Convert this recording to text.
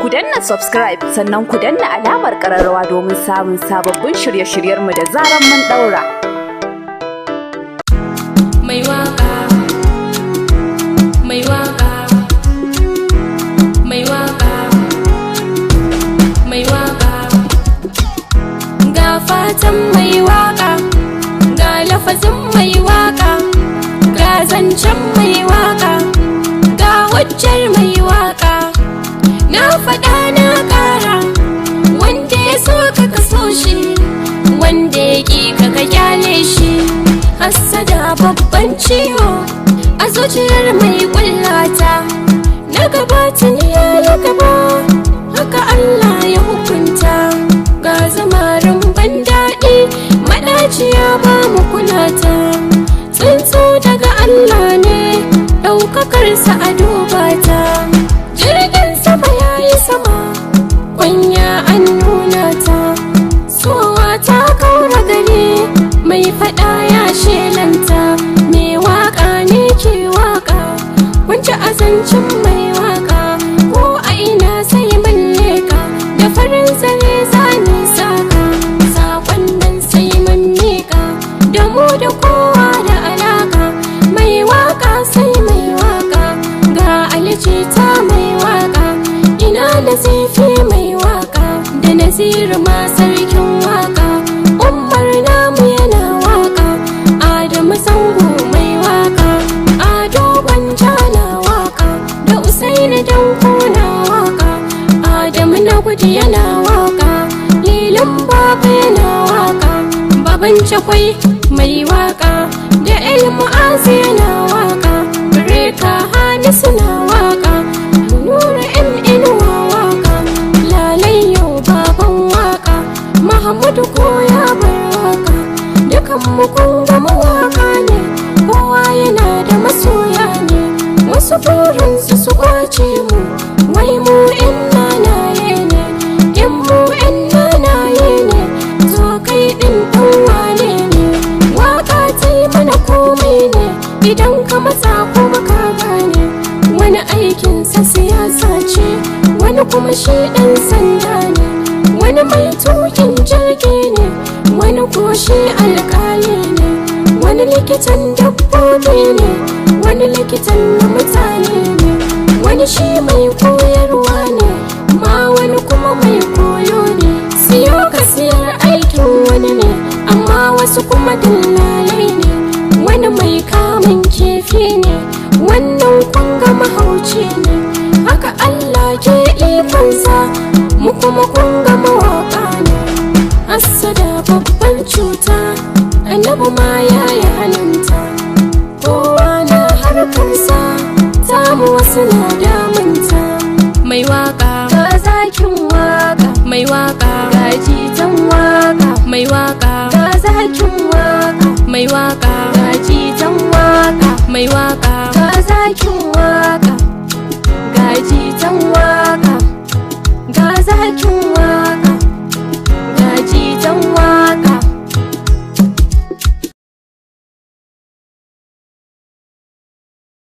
Ku danna subscribe sannan ku danna alamar ƙararrawa domin samun sababbin shirye-shiryenmu da zaran mun daura. Mai waka, mai waka, mai waka, mai waka. Ga fatan mai waka, ga lafazin mai waka, ga zancen mai waka, ga hujjar mai waka. Na faɗa na ƙara, wanda ya so ka so shi, wanda ya ƙi ka kyale shi. Hassada babban ciwo a zuciyar mai ƙullata, na gaba tuni ya yi gaba, haka Allah ya hukunta. Ga zamarin ban daɗi, maɗaciya ba mu kulata. Tsuntsu daga Allah ne, ɗaukakarsa a duba ta. Jirgin sama ya yi sama, kwanya an nuna ta. Sowa ta kaura gari, mai faɗa ya shelanta. Mai waƙa ne ke waƙa, wance azancin mai waƙa. Ko a ina sai mun leƙa, da farin zare zani saka. Saƙon nan sai mun miƙa, da mu da kowa da alaƙa. Mai waƙa sai mai waƙa, ga aljita mai waƙa. Ina nazifi mai waƙa, da Naziru ma sarkin waƙa. Umar namu yana waƙa, Adamu zango mai waƙa. Ado Gwanja na waƙa, da Usaini Danko na waƙa. Adamu na gudu yana waƙa, Lilin Baba yana waƙa. Baban Cakwai mai waƙa, da Elmu'azu yana waƙa. Breka Hamisu na waƙa, Nura M Inuwa waƙa. Lalai yau baban waƙa, Mahamudu ko ya bar waƙa. Dukan mu kun ga mawaƙa ne, kowa yana da masoya ne. Wasu burinsu su kwace mu, wai mu 'yan nanaye ne. In mu 'yan nanaye ne, zo kai ɗin ɗan wane ne. Waƙa ta yi mana komai ne, idan ka matsa kuma ka gane. Wani aikinsa siyasa ce, wani kuma shi ɗan sanda ne. Wani mai tukin jirgi ne, wani ko shi alƙali ne. Wani likitan dabbobi ne, wani likitan na mutane ne. Wani shi mai koyarwa ne, ma wani kuma mai koyo ne. Siyo ka siyar aikin wani ne, amma wasu kuma dillalai ne. Wani mai kamun kifi ne, wannan kun ga mahauci ne. Haka Allah ke ikonsa, mu kuma kun ga mawaƙa ne. Hassada babbar cuta, annabi ma ya yi halinta. Kowa na harkarsa, tamu wasu na damunta. Mai waƙa, ga zakin waƙa, mai waƙa, ga jitan waƙa, mai waƙa.